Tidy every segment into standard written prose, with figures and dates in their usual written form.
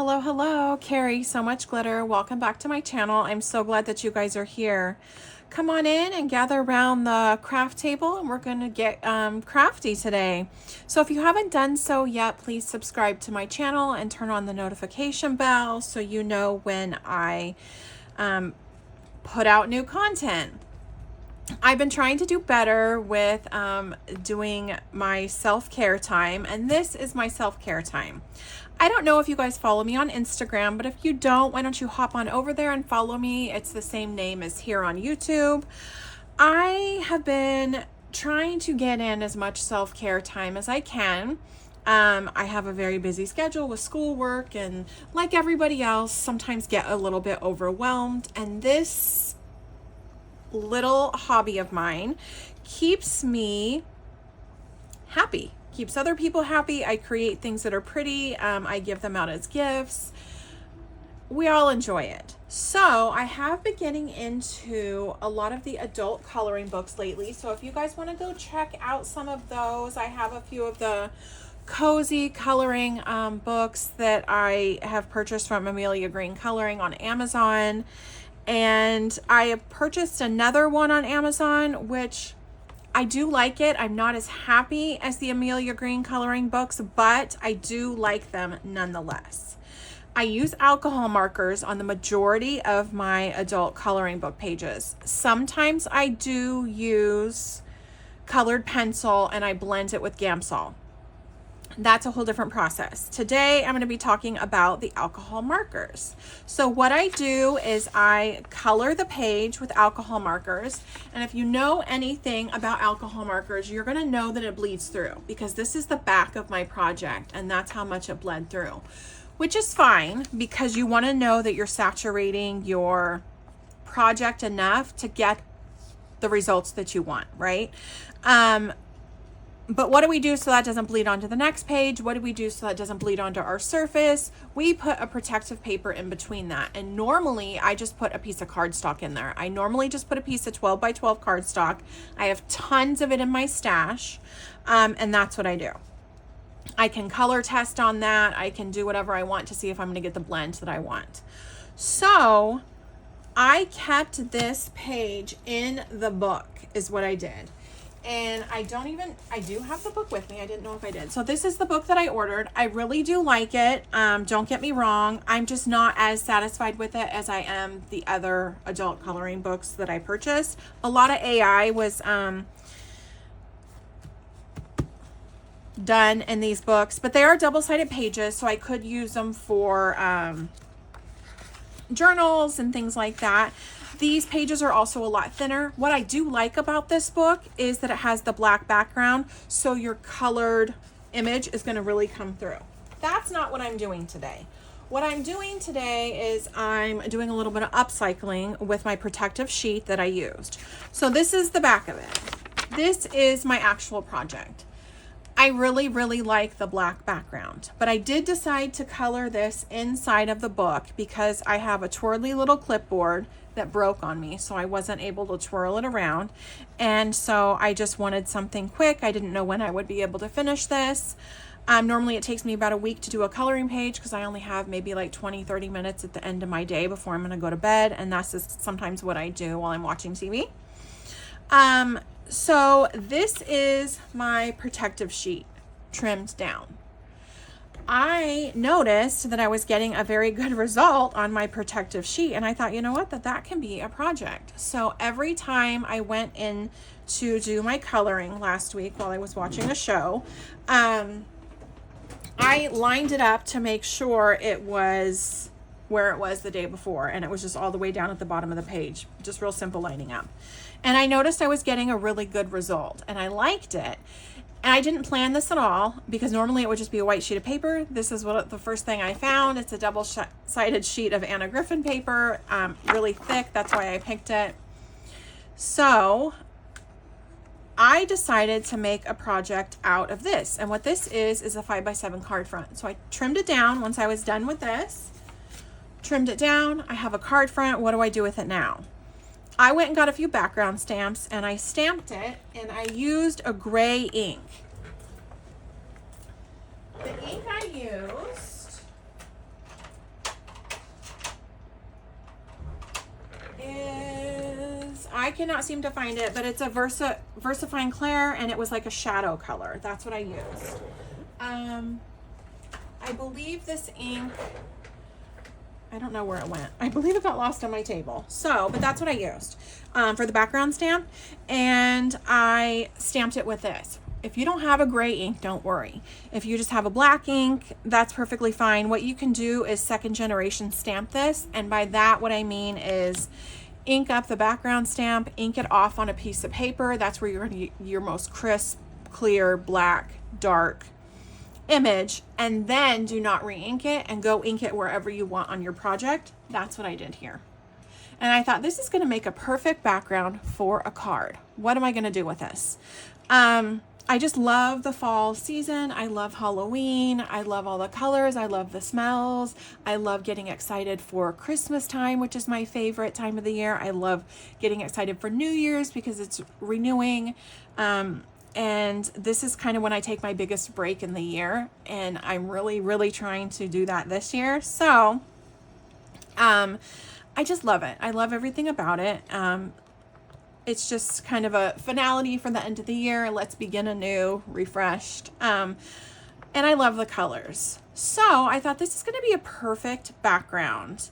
Hello, hello, Carrie, So Much Glitter. Welcome back to my channel. I'm so glad that you guys are here. Come on in and gather around the craft table and we're going to get crafty today. So if you haven't done so yet, please subscribe to my channel and turn on the notification bell so you know when I put out new content. I've been trying to do better with doing my self-care time, and this is my self-care time. I don't know if you guys follow me on Instagram, but if you don't, why don't you hop on over there and follow me? It's the same name as here on YouTube. I have been trying to get in as much self-care time as I can. I have a very busy schedule with schoolwork, and like everybody else, sometimes get a little bit overwhelmed, and this little hobby of mine keeps me happy, keeps other people happy. I create things that are pretty. I give them out as gifts. We all enjoy it. So I have been getting into a lot of the adult coloring books lately. So if you guys want to go check out some of those, I have a few of the cozy coloring books that I have purchased from Amelia Green Coloring on Amazon. And I have purchased another one on Amazon, which I do like it. I'm not as happy as the Amelia Green Coloring books, but I do like them nonetheless. I use alcohol markers on the majority of my adult coloring book pages. Sometimes I do use colored pencil and I blend it with Gamsol. That's a whole different process. Today, I'm going to be talking about the alcohol markers. So what I do is I color the page with alcohol markers. And if you know anything about alcohol markers, you're going to know that it bleeds through, because this is the back of my project and that's how much it bled through, which is fine because you want to know that you're saturating your project enough to get the results that you want, right? But what do we do so that doesn't bleed onto the next page? What do we do so that doesn't bleed onto our surface? We put a protective paper in between that. And normally I just put a piece of cardstock in there. I normally just put a piece of 12 by 12 cardstock. I have tons of it in my stash. And that's what I do. I can color test on that. I can do whatever I want to see if I'm going to get the blend that I want. So I kept this page in the book is what I did. And I do have the book with me. I didn't know if I did. So this is the book that I ordered. I really do like it. Don't get me wrong. I'm just not as satisfied with it as I am the other adult coloring books that I purchased. A lot of AI was done in these books, but they are double-sided pages, so I could use them for journals and things like that. These pages are also a lot thinner. What I do like about this book is that it has the black background, so your colored image is going to really come through. That's not what I'm doing today. What I'm doing today is I'm doing a little bit of upcycling with my protective sheet that I used. So this is the back of it. This is my actual project. I really, really like the black background, but I did decide to color this inside of the book because I have a twirly little clipboard that broke on me, so I wasn't able to twirl it around. And so I just wanted something quick. I didn't know when I would be able to finish this. Normally it takes me about a week to do a coloring page because I only have maybe like 20-30 minutes at the end of my day before I'm going to go to bed, and that's just sometimes what I do while I'm watching TV. So this is my protective sheet trimmed down. I noticed that I was getting a very good result on my protective sheet, and I thought, you know what, that can be a project. So every time I went in to do my coloring last week while I was watching a show, I lined it up to make sure it was where it was the day before, and it was just all the way down at the bottom of the page, just real simple lining up. And I noticed I was getting a really good result, and I liked it. And I didn't plan this at all because normally it would just be a white sheet of paper. This is the first thing I found. It's a double-sided sheet of Anna Griffin paper, really thick. That's why I picked it. So I decided to make a project out of this. And what this is a 5x7 card front. So I trimmed it down once I was done with this. Trimmed it down. I have a card front. What do I do with it now? I went and got a few background stamps and I stamped it, and I used a gray ink. The ink I used I cannot seem to find it, but it's a VersaFine Clair, and it was like a shadow color. That's what I used. I believe this ink, I don't know where it went. I believe it got lost on my table. So, but that's what I used for the background stamp. And I stamped it with this. If you don't have a gray ink, don't worry. If you just have a black ink, that's perfectly fine. What you can do is second generation stamp this. And by that, what I mean is ink up the background stamp, ink it off on a piece of paper. That's where you're going to get your most crisp, clear, black, dark image, and then do not re-ink it and go ink it wherever you want on your project. That's what I did here. And I thought this is going to make a perfect background for a card. What am I going to do with this? I just love the fall season. I love Halloween. I love all the colors. I love the smells. I love getting excited for Christmas time, which is my favorite time of the year. I love getting excited for New Year's because it's renewing. And this is kind of when I take my biggest break in the year. And I'm really, really trying to do that this year. So, I just love it. I love everything about it. It's just kind of a finality for the end of the year. Let's begin anew, refreshed. And I love the colors. So I thought this is going to be a perfect background.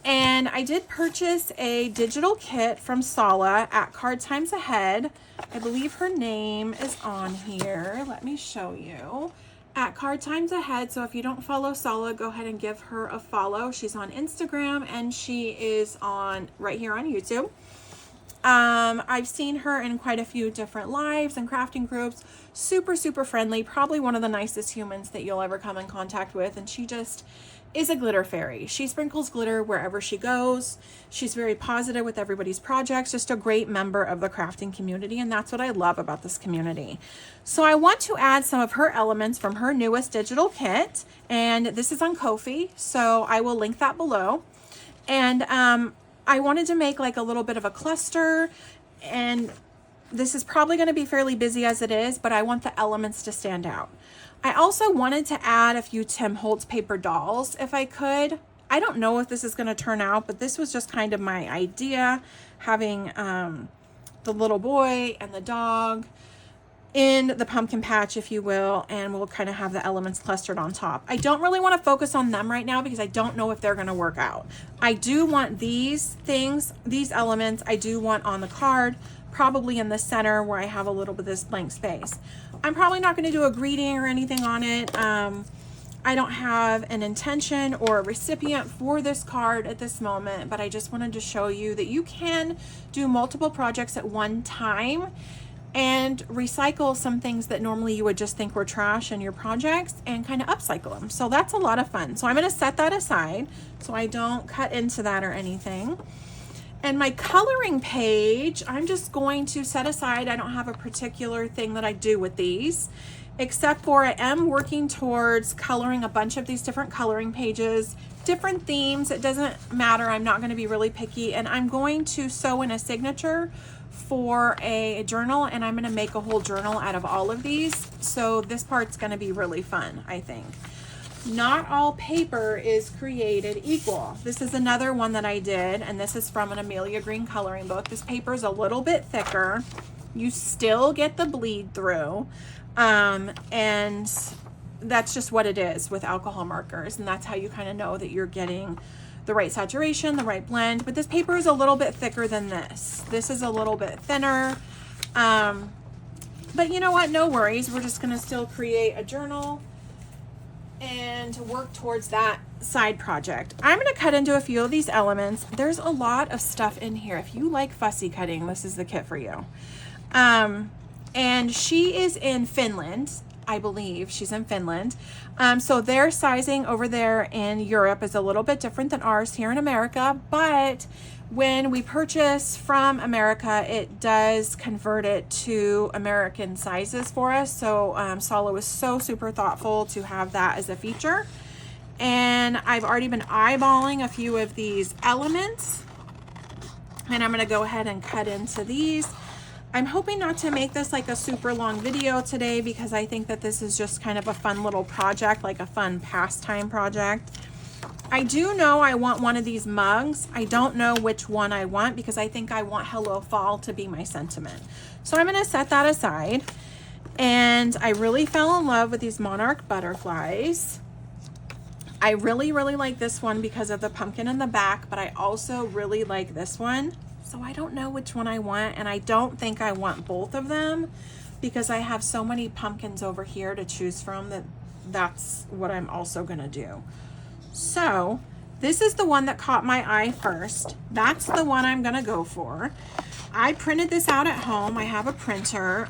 And I did purchase a digital kit from Sala at Card Times Ahead. I believe her name is on here. Let me show you. At Card Times Ahead. So if you don't follow Sala, go ahead and give her a follow. She's on Instagram and she is on right here on YouTube. I've seen her in quite a few different lives and crafting groups. Super, super friendly. Probably one of the nicest humans that you'll ever come in contact with. And she just is a glitter fairy. She sprinkles glitter wherever she goes. She's very positive with everybody's projects. Just a great member of the crafting community. And that's what I love about this community. So I want to add some of her elements from her newest digital kit. And this is on Ko-fi. So I will link that below. And, I wanted to make like a little bit of a cluster, and this is probably going to be fairly busy as it is, but I want the elements to stand out. I also wanted to add a few Tim Holtz paper dolls if I could. I don't know if this is going to turn out, but this was just kind of my idea, having the little boy and the dog in the pumpkin patch, if you will, and we'll kind of have the elements clustered on top. I don't really want to focus on them right now because I don't know if they're going to work out. I do want these things, these elements, I do want on the card, probably in the center where I have a little bit of this blank space. I'm probably not going to do a greeting or anything on it. I don't have an intention or a recipient for this card at this moment, but I just wanted to show you that you can do multiple projects at one time and recycle some things that normally you would just think were trash in your projects and kind of upcycle them. So that's a lot of fun. So I'm going to set that aside so I don't cut into that or anything. And my coloring page, I'm just going to set aside. I don't have a particular thing that I do with these, except for I am working towards coloring a bunch of these different coloring pages, different themes. It doesn't matter. I'm not going to be really picky. And I'm going to sew in a signature for a journal, and I'm going to make a whole journal out of all of these. So this part's going to be really fun, I think. Not all paper is created equal. This is another one that I did, and this is from an Amelia Green coloring book. This paper is a little bit thicker. You still get the bleed through, and that's just what it is with alcohol markers, and that's how you kind of know that you're getting the right saturation, the right blend. But this paper is a little bit thicker than this. This is a little bit thinner. But you know what? No worries. We're just going to still create a journal and work towards that side project. I'm going to cut into a few of these elements. There's a lot of stuff in here. If you like fussy cutting, this is the kit for you. And she is in Finland. I believe she's in Finland. So their sizing over there in Europe is a little bit different than ours here in America, but when we purchase from America, it does convert it to American sizes for us. So Sala was so super thoughtful to have that as a feature. And I've already been eyeballing a few of these elements, and I'm going to go ahead and cut into these. I'm hoping not to make this like a super long video today because I think that this is just kind of a fun little project, like a fun pastime project. I do know I want one of these mugs. I don't know which one I want because I think I want Hello Fall to be my sentiment. So I'm going to set that aside. And I really fell in love with these Monarch butterflies. I really, really like this one because of the pumpkin in the back, but I also really like this one. So I don't know which one I want, and I don't think I want both of them because I have so many pumpkins over here to choose from that's what I'm also going to do. So this is the one that caught my eye first. That's the one I'm going to go for. I printed this out at home. I have a printer,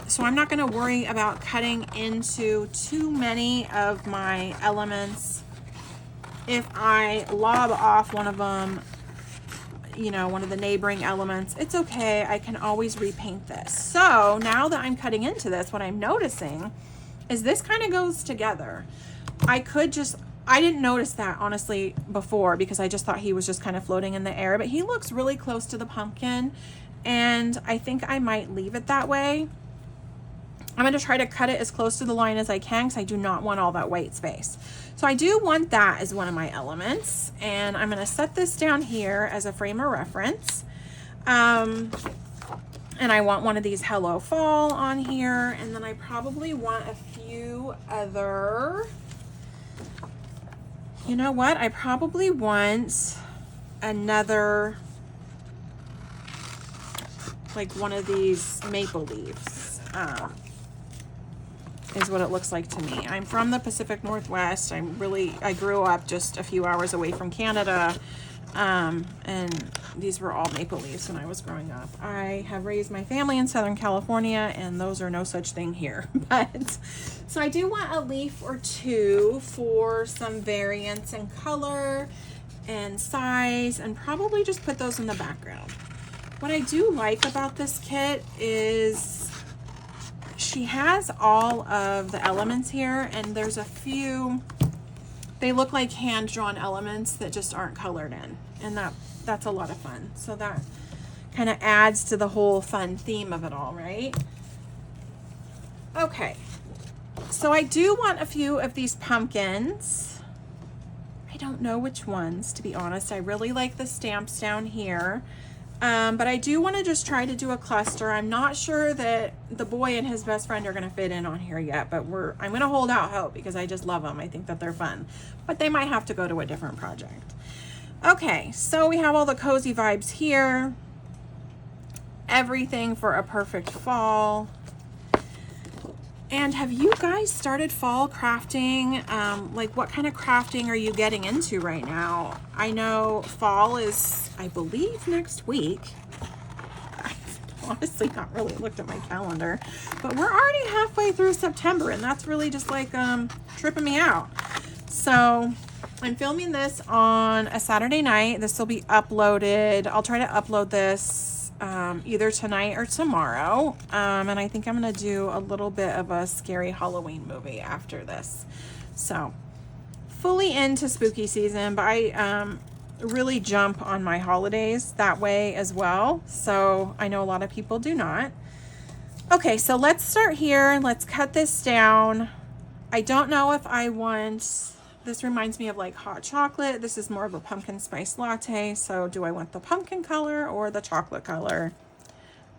so I'm not going to worry about cutting into too many of my elements. If I lob off one of them, you know, one of the neighboring elements, it's okay. I can always repaint this. So now that I'm cutting into this, what I'm noticing is this kind of goes together. I didn't notice that honestly before because I just thought he was just kind of floating in the air, but he looks really close to the pumpkin, and I think I might leave it that way. I'm going to try to cut it as close to the line as I can because I do not want all that white space. So I do want that as one of my elements, and I'm going to set this down here as a frame of reference. And I want one of these Hello Fall on here, and then I probably want a few other, you know what? I probably want another, like one of these maple leaves, is what it looks like to me. I'm from the Pacific Northwest. I grew up just a few hours away from Canada, and these were all maple leaves when I was growing up. I have raised my family in Southern California, and those are no such thing here. But so I do want a leaf or two for some variance in color and size, and probably just put those in the background. What I do like about this kit is she has all of the elements here, and there's a few, they look like hand-drawn elements that just aren't colored in, and that's a lot of fun. So that kind of adds to the whole fun theme of it all, right? Okay, so I do want a few of these pumpkins. I don't know which ones, to be honest. I really like the stamps down here. But I do want to just try to do a cluster. I'm not sure that the boy and his best friend are going to fit in on here yet, but I'm going to hold out hope because I just love them. I think that they're fun, but they might have to go to a different project. Okay, so we have all the cozy vibes here. Everything for a perfect fall. And have you guys started fall crafting? Like what kind of crafting are you getting into right now? I know fall is, I believe, next week. I've honestly not really looked at my calendar, but we're already halfway through September, and that's really just like tripping me out. So I'm filming this on a Saturday night. This will be uploaded. I'll try to upload this either tonight or tomorrow, and I think I'm gonna do a little bit of a scary Halloween movie after this. So fully into spooky season, but I really jump on my holidays that way as well, so I know a lot of people do not. Okay, so let's start here. Let's cut this down. I don't know if I want, this reminds me of like hot chocolate. This is more of a pumpkin spice latte. So do I want the pumpkin color or the chocolate color?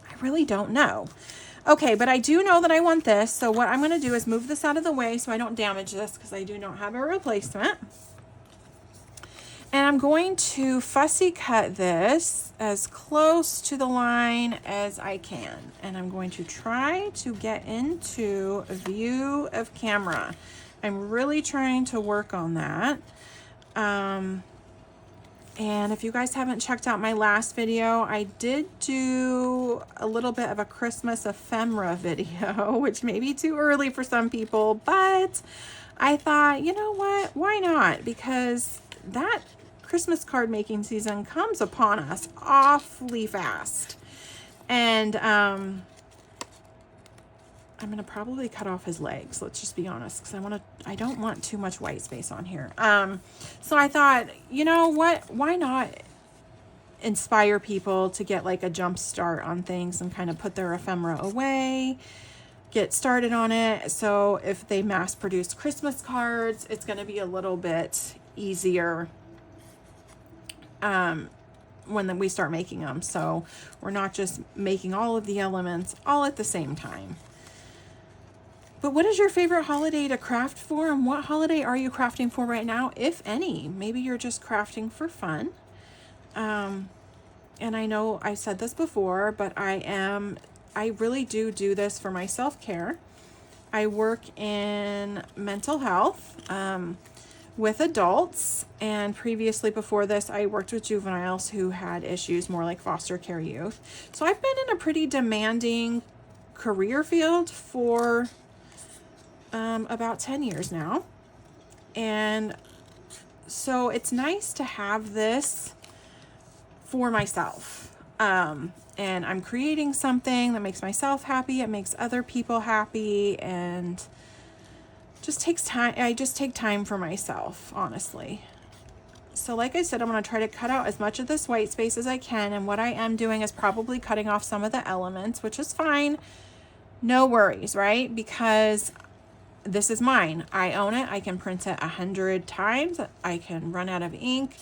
I really don't know. Okay, but I do know that I want this. So what I'm going to do is move this out of the way so I don't damage this because I do not have a replacement. And I'm going to fussy cut this as close to the line as I can. And I'm going to try to get into a view of camera. I'm really trying to work on that. And if you guys haven't checked out my last video, I did do a little bit of a Christmas ephemera video, which may be too early for some people, but I thought, you know what, why not? Because that Christmas card making season comes upon us awfully fast. And I'm gonna probably cut off his legs, let's just be honest, because I don't want too much white space on here. So I thought, you know what, why not inspire people to get like a jump start on things and kind of put their ephemera away, get started on it. So if they mass produce Christmas cards, it's gonna be a little bit easier when we start making them. So we're not just making all of the elements all at the same time. But what is your favorite holiday to craft for, and what holiday are you crafting for right now, if any? Maybe you're just crafting for fun. And I know I said this before, but I really do this for my self-care. I work in mental health with adults, and previously before this, I worked with juveniles who had issues, more like foster care youth. So I've been in a pretty demanding career field for about 10 years now. And so it's nice to have this for myself. And I'm creating something that makes myself happy. It makes other people happy, and just takes time. I just take time for myself, honestly. So like I said, I'm going to try to cut out as much of this white space as I can. And what I am doing is probably cutting off some of the elements, which is fine. No worries, right? Because this is mine. I own it. I can print it 100 times. I can run out of ink,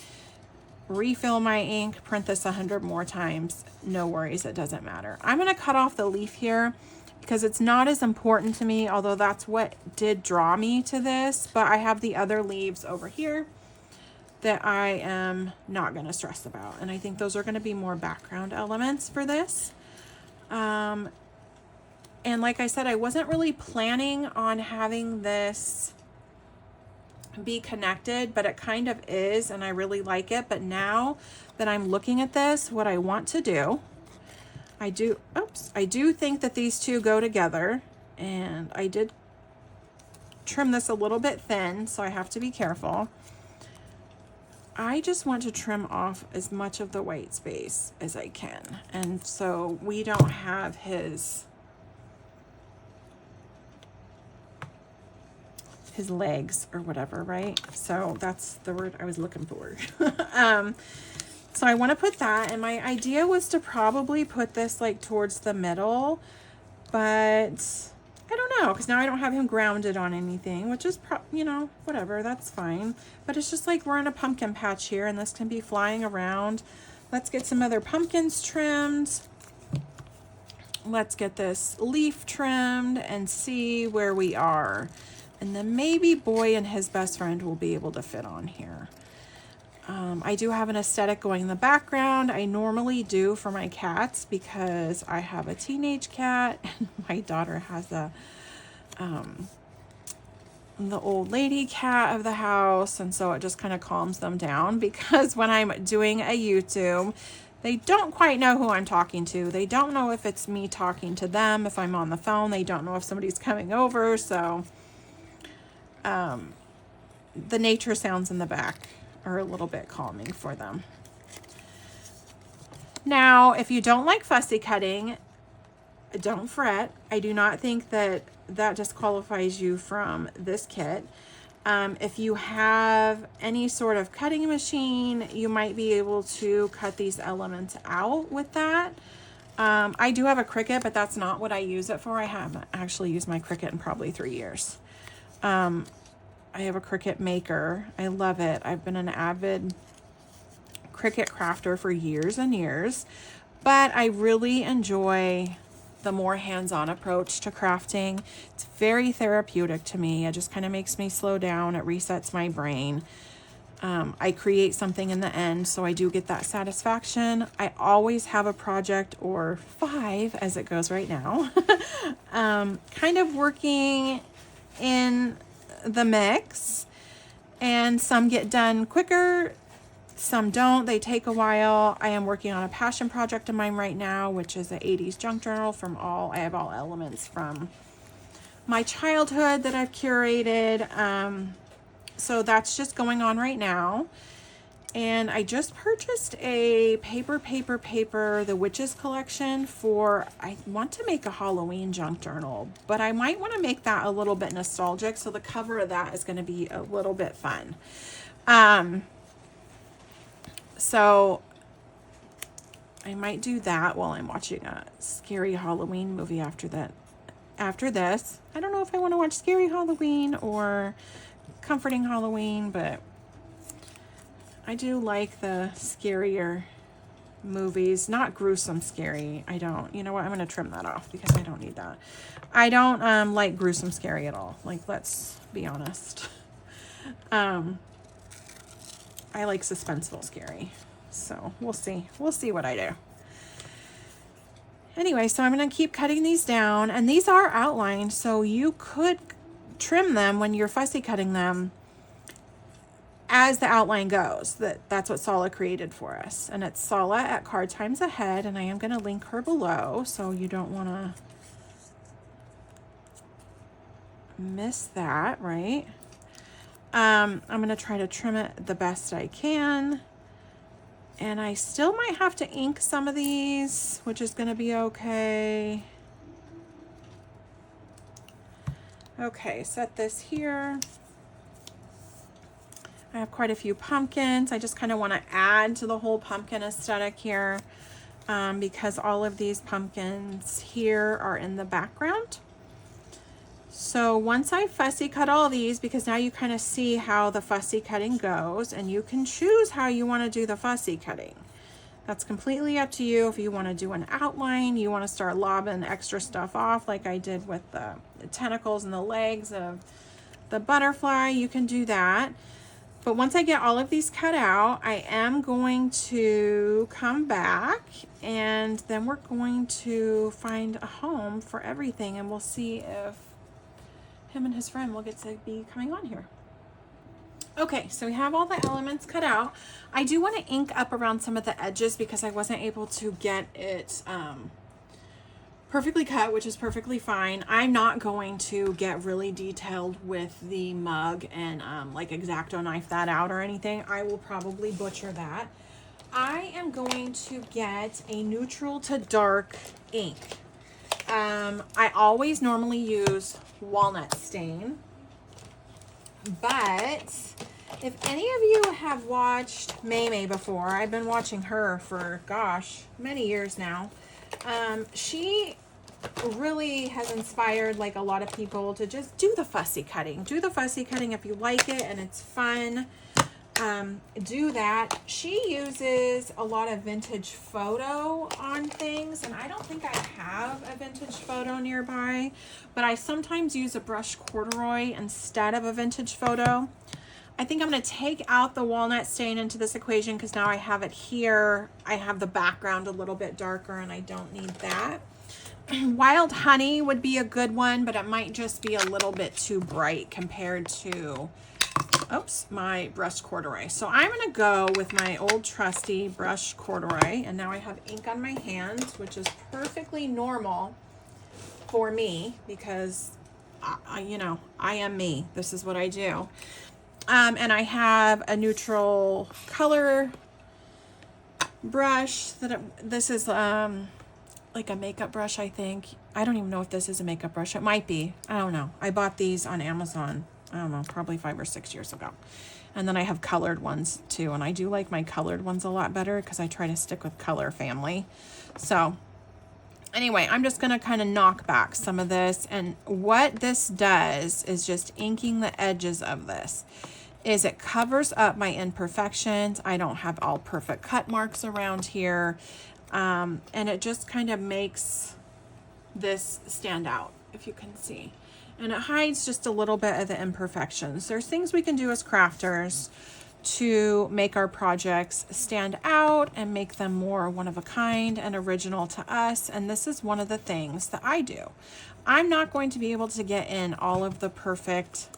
refill my ink, print this 100 more times. No worries. It doesn't matter. I'm going to cut off the leaf here because it's not as important to me, although that's what did draw me to this. But I have the other leaves over here that I am not going to stress about. And I think those are going to be more background elements for this. And like I said, I wasn't really planning on having this be connected, but it kind of is, and I really like it. But now that I'm looking at this, what I want to do, I do think that these two go together, and I did trim this a little bit thin, so I have to be careful. I just want to trim off as much of the white space as I can, and so we don't have his legs or whatever, right? So that's the word I was looking for. So I want to put that, and my idea was to probably put this like towards the middle, but I don't know, because now I don't have him grounded on anything, which is whatever, that's fine. But it's just like we're in a pumpkin patch here, and this can be flying around. Let's get some other pumpkins trimmed. Let's get this leaf trimmed and see where we are. And then maybe Boy and his best friend will be able to fit on here. I do have an aesthetic going in the background. I normally do for my cats because I have a teenage cat and my daughter has the old lady cat of the house. And so it just kind of calms them down, because when I'm doing a YouTube, they don't quite know who I'm talking to. They don't know if it's me talking to them, if I'm on the phone. They don't know if somebody's coming over. So the nature sounds in the back are a little bit calming for them. Now, if you don't like fussy cutting, don't fret. I do not think that disqualifies you from this kit. If you have any sort of cutting machine, you might be able to cut these elements out with that. I do have a Cricut, but that's not what I use it for. I haven't actually used my Cricut in probably 3 years. I have a Cricut Maker. I love it. I've been an avid Cricut crafter for years and years, but I really enjoy the more hands-on approach to crafting. It's very therapeutic to me. It just kind of makes me slow down. It resets my brain. I create something in the end, so I do get that satisfaction. I always have a project or 5, as it goes right now, kind of working in the mix, and some get done quicker, some don't. They take a while. I am working on a passion project of mine right now, which is an 80s junk journal I have all elements from my childhood that I've curated. So that's just going on right now. And I just purchased a paper, The Witches collection I want to make a Halloween junk journal, but I might want to make that a little bit nostalgic. So the cover of that is going to be a little bit fun. So I might do that while I'm watching a scary Halloween movie after this. I don't know if I want to watch Scary Halloween or Comforting Halloween, but I do like the scarier movies, not gruesome scary. I don't, you know what, I'm going to trim that off because I don't need that. I don't like gruesome scary at all. Like, let's be honest. I like suspenseful scary. So we'll see. We'll see what I do. Anyway, so I'm going to keep cutting these down, and these are outlined, so you could trim them when you're fussy cutting them as the outline goes. That's what Sala created for us, and it's Sala at Card Times Ahead, and I am going to link her below, so you don't want to miss that, right? I'm going to try to trim it the best I can. And I still might have to ink some of these, which is going to be okay. Okay, set this here. I have quite a few pumpkins. I just kind of want to add to the whole pumpkin aesthetic here, because all of these pumpkins here are in the background. So once I fussy cut all these, because now you kind of see how the fussy cutting goes, and you can choose how you want to do the fussy cutting. That's completely up to you. If you want to do an outline, you want to start lobbing extra stuff off like I did with the tentacles and the legs of the butterfly, you can do that. But once I get all of these cut out, I am going to come back, and then we're going to find a home for everything, and we'll see if him and his friend will get to be coming on here. Okay, so we have all the elements cut out. I do want to ink up around some of the edges because I wasn't able to get it perfectly cut, which is perfectly fine. I'm not going to get really detailed with the mug and like X-Acto knife that out or anything. I will probably butcher that. I am going to get a neutral to dark ink. I always normally use walnut stain, but if any of you have watched May before, I've been watching her for, gosh, many years now. She really has inspired like a lot of people to just do the fussy cutting. Do the fussy cutting if you like it and it's fun. Do that. She uses a lot of vintage photo on things, and I don't think I have a vintage photo nearby, but I sometimes use a brushed corduroy instead of a vintage photo. I think I'm going to take out the walnut stain into this equation because now I have it here. I have the background a little bit darker and I don't need that. Wild honey would be a good one, but it might just be a little bit too bright compared to my brushed corduroy. So I'm going to go with my old trusty brushed corduroy, and now I have ink on my hands, which is perfectly normal for me because you know, I am me. This is what I do. And I have a neutral color brush this is like a makeup brush, I think. I don't even know if this is a makeup brush. It might be. I don't know. I bought these on Amazon, I don't know, probably 5 or 6 years ago. And then I have colored ones too, and I do like my colored ones a lot better because I try to stick with color family. So anyway, I'm just going to kind of knock back some of this, and what this does is just inking the edges of this is it covers up my imperfections. I don't have all perfect cut marks around here, and it just kind of makes this stand out, if you can see. And it hides just a little bit of the imperfections. There's things we can do as crafters to make our projects stand out and make them more one of a kind and original to us. And this is one of the things that I do. I'm not going to be able to get in all of the perfect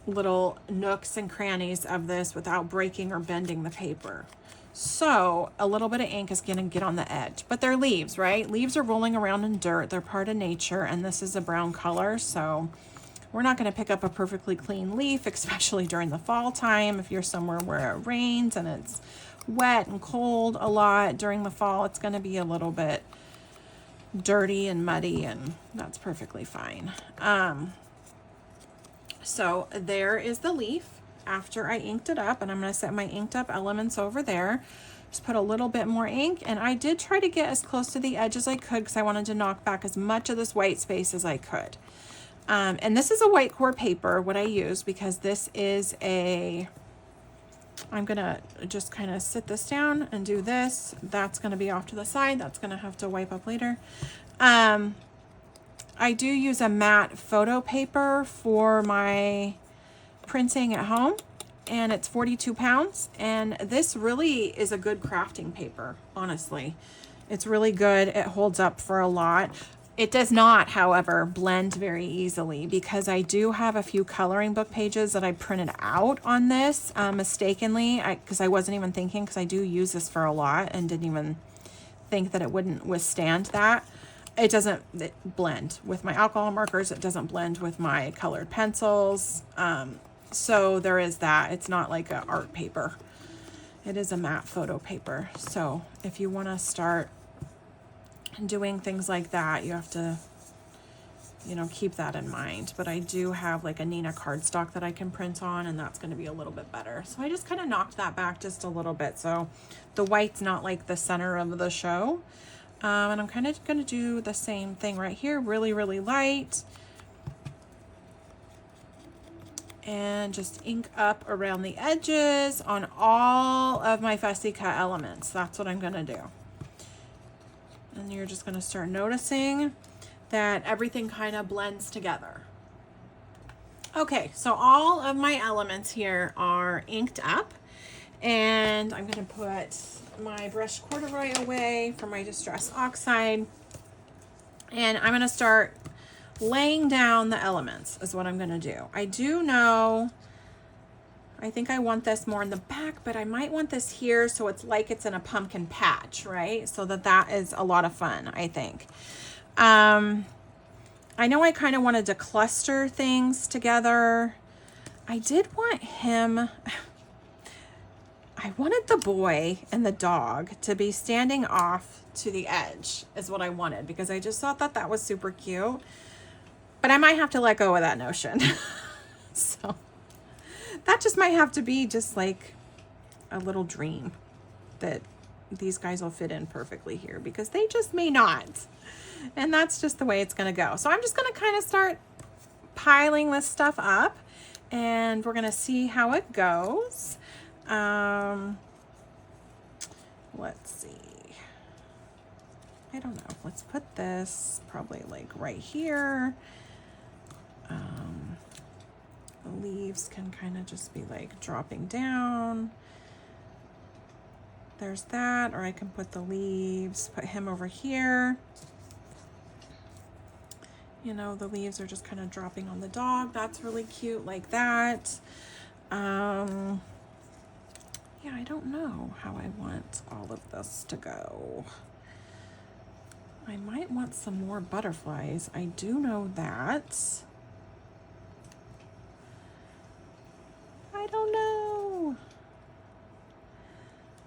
little nooks and crannies of this without breaking or bending the paper. So a little bit of ink is going to get on the edge, but they're leaves, right? Leaves are rolling around in dirt. They're part of nature, and this is a brown color. So we're not going to pick up a perfectly clean leaf, especially during the fall time. If you're somewhere where it rains and it's wet and cold a lot during the fall, it's going to be a little bit dirty and muddy, and that's perfectly fine. So there is the leaf after I inked it up, and I'm going to set my inked up elements over there. Just put a little bit more ink, and I did try to get as close to the edge as I could because I wanted to knock back as much of this white space as I could. And this is a white core paper, what I use, because this is a I'm gonna just kind of sit this down and do this. That's gonna be off to the side. That's gonna have to wipe up later. I do use a matte photo paper for my printing at home, and it's 42 pounds. And this really is a good crafting paper, honestly. It's really good. It holds up for a lot. It does not, however, blend very easily because I do have a few coloring book pages that I printed out on this mistakenly because I wasn't even thinking, because I do use this for a lot and didn't even think that it wouldn't withstand that. It doesn't blend with my alcohol markers. It doesn't blend with my colored pencils. So there is that. It's not like an art paper. It is a matte photo paper. So if you want to start doing things like that, you have to, you know, keep that in mind. But I do have like a Nina cardstock that I can print on, and that's going to be a little bit better. So I just kind of knocked that back just a little bit, so the white's not like the center of the show. And I'm kind of going to do the same thing right here, really, really light. And just ink up around the edges on all of my fussy cut elements. That's what I'm going to do. And you're just going to start noticing that everything kind of blends together. Okay, so all of my elements here are inked up, and I'm going to put my brush corduroy away for my Distress Oxide, and I'm going to start laying down the elements is what I'm going to do. I do know, I think I want this more in the back, but I might want this here so it's like it's in a pumpkin patch, right? So that is a lot of fun, I think. I know I kind of wanted to cluster things together. I did want him, I wanted the boy and the dog to be standing off to the edge is what I wanted, because I just thought that that was super cute. But I might have to let go of that notion. So that just might have to be just like a little dream that these guys will fit in perfectly here, because they just may not. And that's just the way it's going to go. So I'm just going to kind of start piling this stuff up, and we're going to see how it goes. Let's see. I don't know. Let's put this probably like right here. The leaves can kind of just be like dropping down. There's that, or I can put the leaves, put him over here. You know, the leaves are just kind of dropping on the dog. That's really cute like that. Yeah, I don't know how I want all of this to go. I might want some more butterflies. I do know that. I don't know.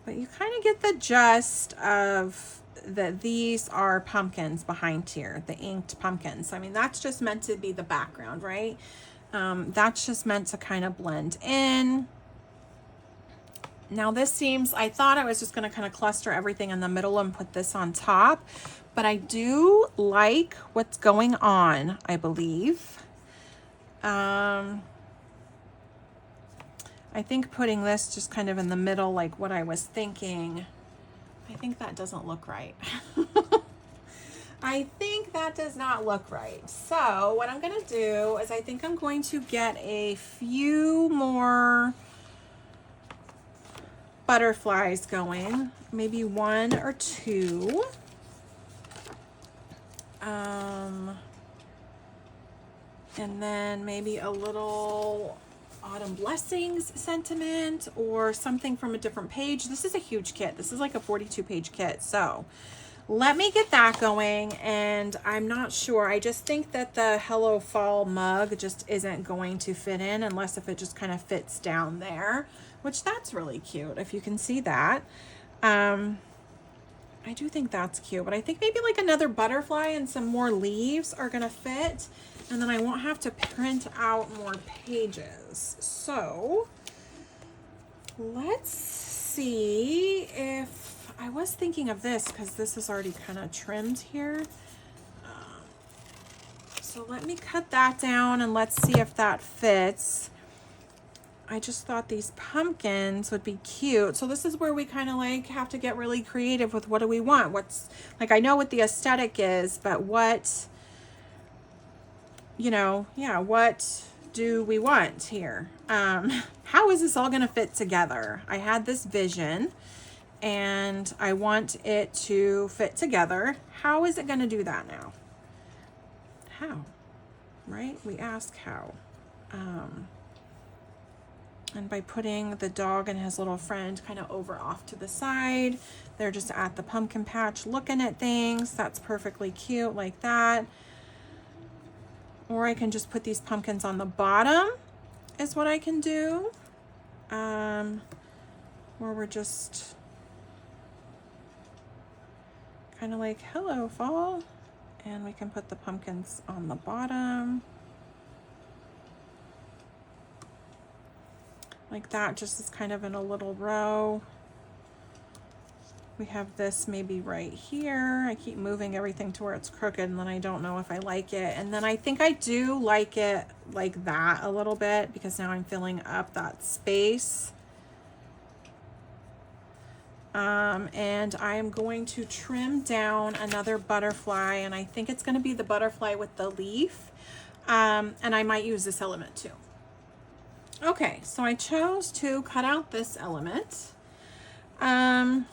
But you kind of get the gist of that these are pumpkins behind here, the inked pumpkins. I mean, that's just meant to be the background, right? That's just meant to kind of blend in. Now this seems, I thought I was just going to kind of cluster everything in the middle and put this on top, but I do like what's going on, I believe. I think putting this just kind of in the middle, like what I was thinking, I think that doesn't look right. I think that does not look right. So what I'm going to do is I think I'm going to get a few more butterflies going, maybe one or two. And then maybe a little Autumn Blessings sentiment or something from a different page. This is a huge kit. This is like a 42 page kit. So let me get that going. And I'm not sure. I just think that the Hello Fall mug just isn't going to fit in unless if it just kind of fits down there, which that's really cute if you can see that. I do think that's cute, but I think maybe like another butterfly and some more leaves are gonna fit, and then I won't have to print out more pages. So let's see if, I was thinking of this because this is already kind of trimmed here. So let me cut that down and let's see if that fits. I just thought these pumpkins would be cute. So this is where we kind of like have to get really creative with what do we want? What's like, I know what the aesthetic is, but what, you know, yeah, what do we want here? How is this all going to fit together? I had this vision and I want it to fit together. How is it going to do that now? How? Right? We ask how. And by putting the dog and his little friend kind of over off to the side, they're just at the pumpkin patch looking at things. That's perfectly cute like that. Or I can just put these pumpkins on the bottom is what I can do. Where we're just kind of like, hello, fall. And we can put the pumpkins on the bottom. Like that, just is kind of in a little row. We have this maybe right here. I keep moving everything to where it's crooked and then I don't know if I like it. And then I think I do like it like that a little bit because now I'm filling up that space. And I am going to trim down another butterfly, and I think it's going to be the butterfly with the leaf. And I might use this element too. Okay, so I chose to cut out this element. I'm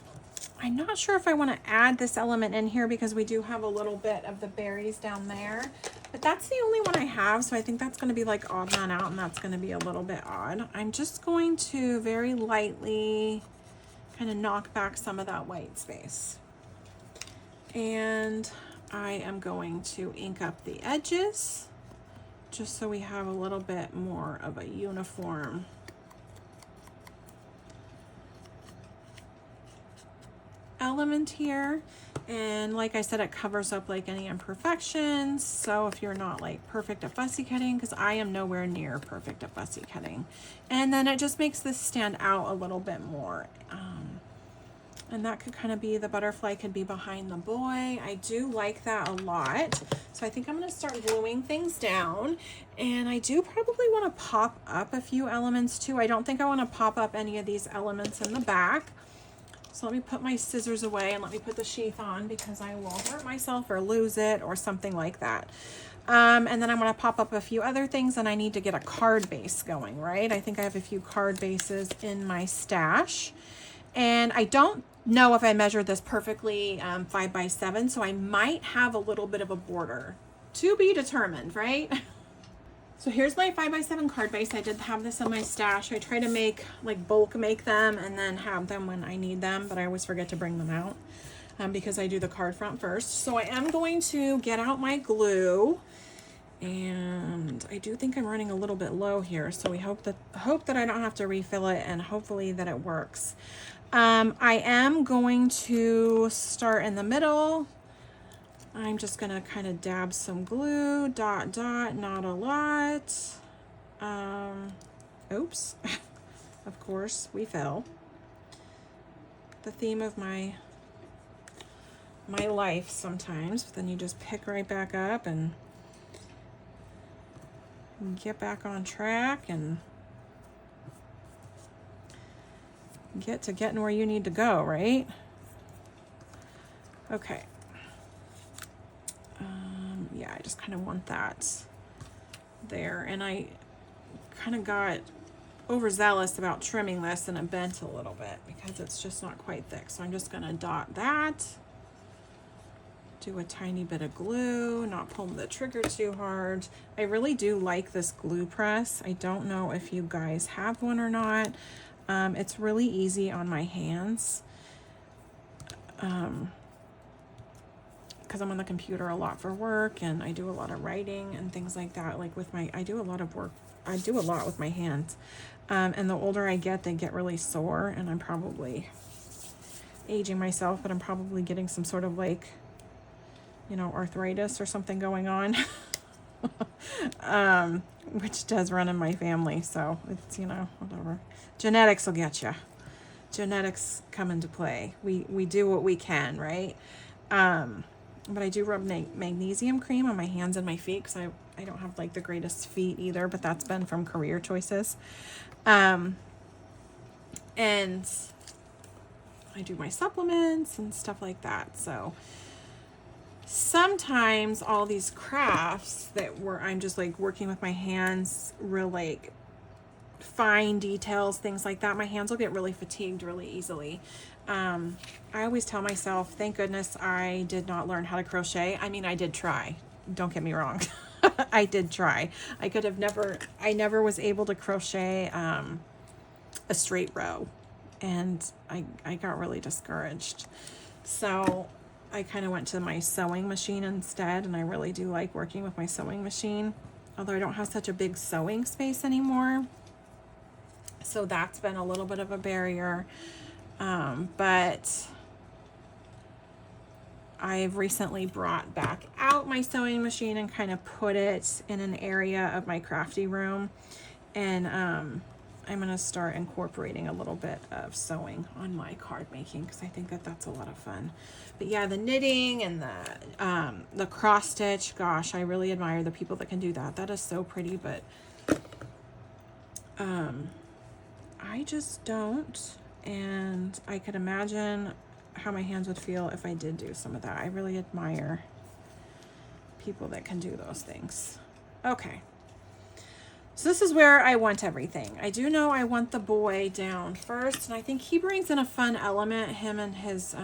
not sure if I want to add this element in here because we do have a little bit of the berries down there, but that's the only one I have. So I think that's going to be like odd man out, and that's going to be a little bit odd. I'm just going to very lightly kind of knock back some of that white space. And I am going to ink up the edges just so we have a little bit more of a uniform element here. And like I said, it covers up like any imperfections. So if you're not like perfect at fussy cutting, because I am nowhere near perfect at fussy cutting, and then it just makes this stand out a little bit more. And that could kind of be, the butterfly could be behind the boy. I do like that a lot. So I think I'm going to start gluing things down. And I do probably want to pop up a few elements too. I don't think I want to pop up any of these elements in the back. So let me put my scissors away and let me put the sheath on because I will hurt myself or lose it or something like that. And then I'm going to pop up a few other things, and I need to get a card base going, right? I think I have a few card bases in my stash. And I don't know if I measured this perfectly 5 by 7, so I might have a little bit of a border to be determined, right? So here's my 5 by 7 card base. I did have this in my stash. I try to make, like, bulk make them and then have them when I need them, but I always forget to bring them out because I do the card front first. So I am going to get out my glue, and I do think I'm running a little bit low here, so we hope that I don't have to refill it, and hopefully that it works. I am going to start in the middle. I'm just going to kind of dab some glue, dot, dot, not a lot. Oops, of course we fell. The theme of my life sometimes, but then you just pick right back up and get back on track and get to getting where you need to go, right? Okay. Yeah, I just kind of want that there. And I kind of got overzealous about trimming this, and it bent a little bit because it's just not quite thick. So I'm just going to dot that. Do a tiny bit of glue, not pull the trigger too hard. I really do like this glue press. I don't know if you guys have one or not. It's really easy on my hands because I'm on the computer a lot for work, and I do a lot of writing and things like that. Like with I do a lot of work. I do a lot with my hands. And the older I get, they get really sore, and I'm probably aging myself, but I'm probably getting some sort of like, you know, arthritis or something going on, which does run in my family. So it's, you know, whatever. Genetics will get you. Genetics come into play. We do what we can, right? But I do rub magnesium cream on my hands and my feet because I don't have like the greatest feet either, but that's been from career choices. And I do my supplements and stuff like that. So sometimes all these crafts that I'm just like working with my hands, real like fine details, things like that, my hands will get really fatigued really easily. I always tell myself, thank goodness I did not learn how to crochet. I mean, I did try. Don't get me wrong. I did try. I never was able to crochet a straight row, and I got really discouraged. So I kind of went to my sewing machine instead, and I really do like working with my sewing machine, although I don't have such a big sewing space anymore. So that's been a little bit of a barrier. But I've recently brought back out my sewing machine and kind of put it in an area of my crafty room. And I'm going to start incorporating a little bit of sewing on my card making, because I think that that's a lot of fun. But yeah, the knitting and the cross stitch, gosh, I really admire the people that can do that. That is so pretty, but I just don't. And I could imagine how my hands would feel if I did do some of that. I really admire people that can do those things. Okay. So this is where I want everything. I do know I want the boy down first, and I think he brings in a fun element, him and his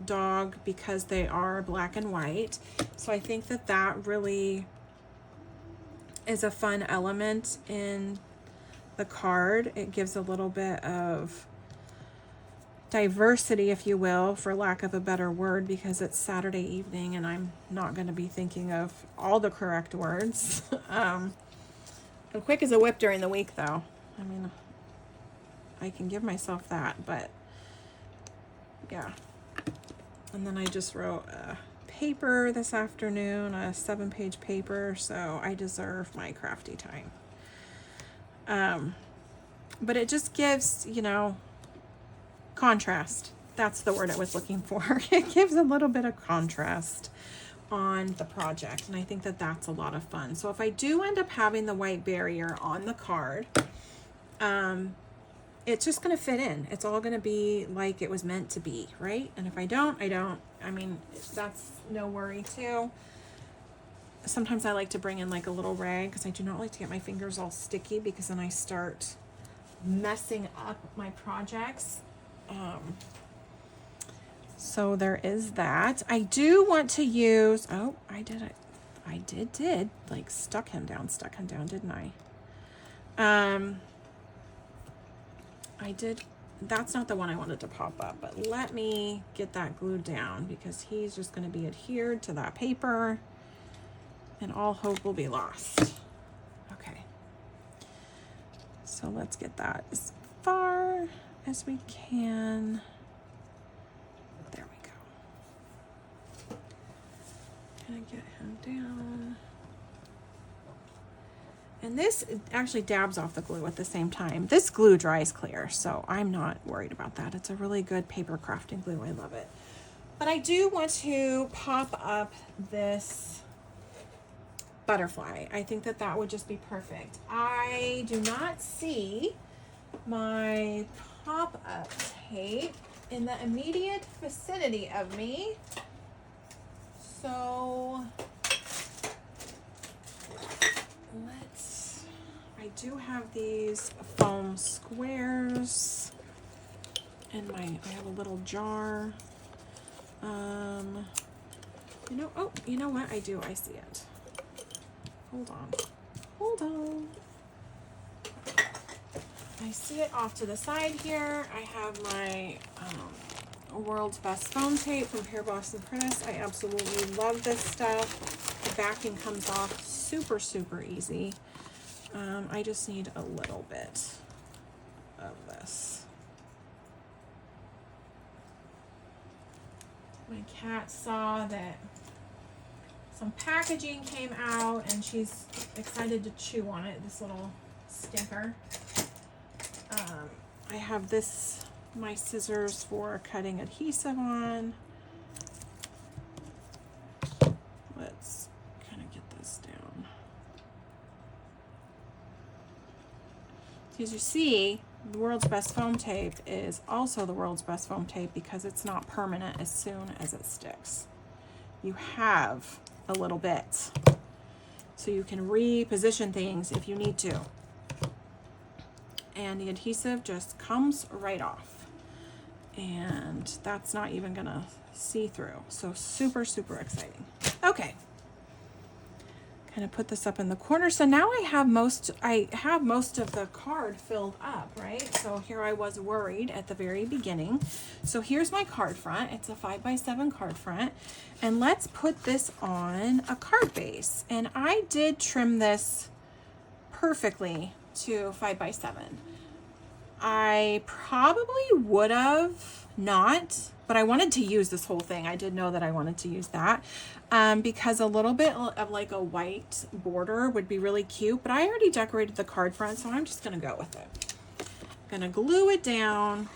dog, because they are black and white. So I think that that really is a fun element in the card. It gives a little bit of diversity, if you will, for lack of a better word, because it's Saturday evening and I'm not going to be thinking of all the correct words. I'm quick as a whip during the week, though. I mean, I can give myself that, but yeah. And then I just wrote a paper this afternoon, a 7-page paper, so I deserve my crafty time. But it just gives, you know, contrast. That's the word I was looking for. It gives a little bit of contrast on the project, and I think that that's a lot of fun. So if I do end up having the white barrier on the card, it's just going to fit in. It's all going to be like it was meant to be, right? And if I don't, I don't. I mean, that's no worry too. Sometimes I like to bring in like a little rag, because I do not like to get my fingers all sticky, because then I start messing up my projects. So there is that. I do want to use, oh, I did it. I did like stuck him down, didn't I? I did, that's not the one I wanted to pop up, but let me get that glued down, because he's just going to be adhered to that paper and all hope will be lost. Okay. So let's get that as far as we can. There we go. Gonna get him down. And this actually dabs off the glue at the same time. This glue dries clear, so I'm not worried about that. It's a really good paper crafting glue. I love it. But I do want to pop up this butterfly. I think that that would just be perfect. I do not see my pop-up tape in the immediate vicinity of me. So I do have these foam squares in I have a little jar. You know what? I do. I see it. Hold on. I see it off to the side here. I have my World's Best Foam Tape from Pear Blossom Press. I absolutely love this stuff. The backing comes off super, super easy. I just need a little bit of this. My cat saw that some packaging came out and she's excited to chew on it, this little stinker. I have my scissors for cutting adhesive on. Let's kind of get this down. Because you see, the world's best foam tape is also the world's best foam tape because it's not permanent as soon as it sticks. You have a little bit, so you can reposition things if you need to. And the adhesive just comes right off. And that's not even gonna see through. So super, super exciting. Okay. Kind of put this up in the corner. So now I have most of the card filled up, right? So here I was worried at the very beginning. So here's my card front. It's a 5x7 card front. And let's put this on a card base. And I did trim this perfectly to 5x7. I probably would have not, but I wanted to use this whole thing. I did know that I wanted to use that because a little bit of like a white border would be really cute, but I already decorated the card front, so I'm just gonna go with it. I'm gonna glue it down,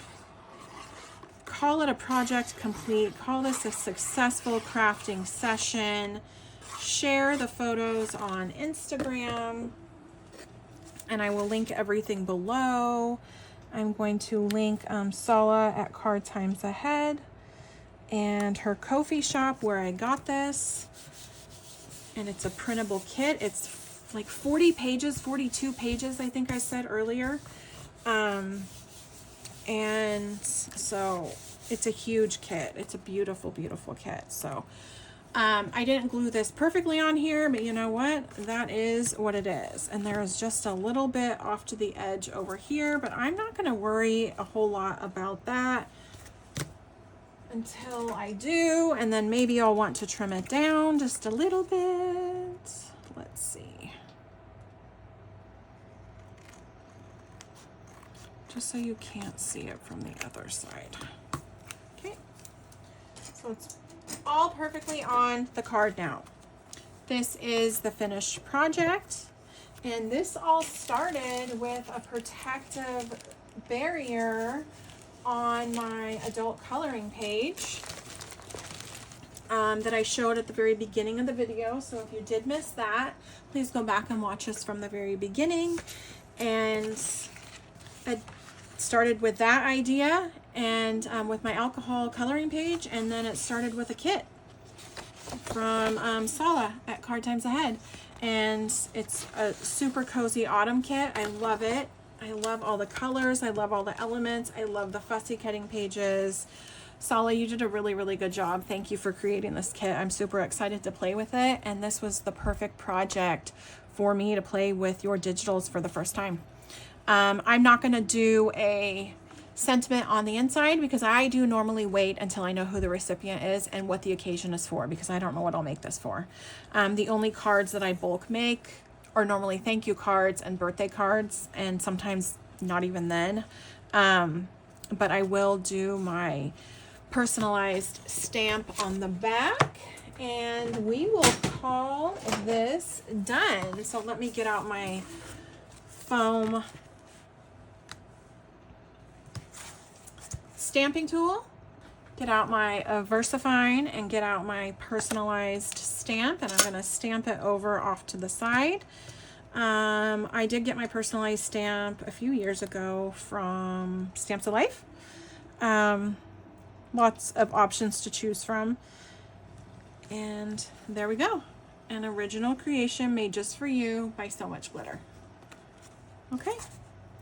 call it a project complete, call this a successful crafting session, share the photos on Instagram, and I will link everything below. I'm going to link Sala at Card Times Ahead and her Ko-fi shop where I got this. And it's a printable kit. It's like 40 pages, 42 pages, I think I said earlier. And so it's a huge kit. It's a beautiful, beautiful kit. So I didn't glue this perfectly on here, but you know what? That is what it is. And there is just a little bit off to the edge over here, but I'm not going to worry a whole lot about that until I do. And then maybe I'll want to trim it down just a little bit. Let's see. Just so you can't see it from the other side. Okay. So it's all perfectly on the card now. This is the finished project, and this all started with a protective barrier on my adult coloring page that I showed at the very beginning of the video. So if you did miss that, please go back and watch us from the very beginning. And I started with that idea and with my alcohol coloring page, and then it started with a kit from Sala at Card Times Ahead, and it's a super cozy autumn kit. I love it. I love all the colors. I love all the elements. I love the fussy cutting pages. Sala, you did a really, really good job. Thank you for creating this kit. I'm super excited to play with it, and this was the perfect project for me to play with your digitals for the first time. I'm not going to do a sentiment on the inside because I do normally wait until I know who the recipient is and what the occasion is for, because I don't know what I'll make this for. The only cards that I bulk make are normally thank you cards and birthday cards, and sometimes not even then. But I will do my personalized stamp on the back, and we will call this done. So let me get out my foam stamping tool, get out my VersaFine, and get out my personalized stamp, and I'm going to stamp it over off to the side. I did get my personalized stamp a few years ago from Stamps of Life. Lots of options to choose from, and there we go, an original creation made just for you by So Much Glitter. Okay.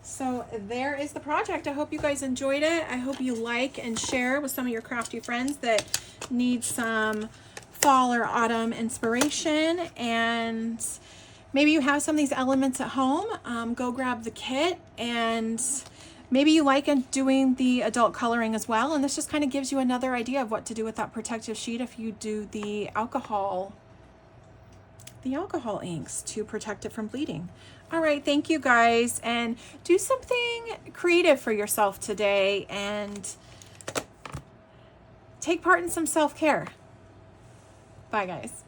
So there is the project. I hope you guys enjoyed it. I hope you like and share with some of your crafty friends that need some fall or autumn inspiration. And maybe you have some of these elements at home. Go grab the kit, and maybe you like doing the adult coloring as well. And this just kind of gives you another idea of what to do with that protective sheet if you do the alcohol inks to protect it from bleeding. All right, thank you guys, and do something creative for yourself today and take part in some self-care. Bye guys.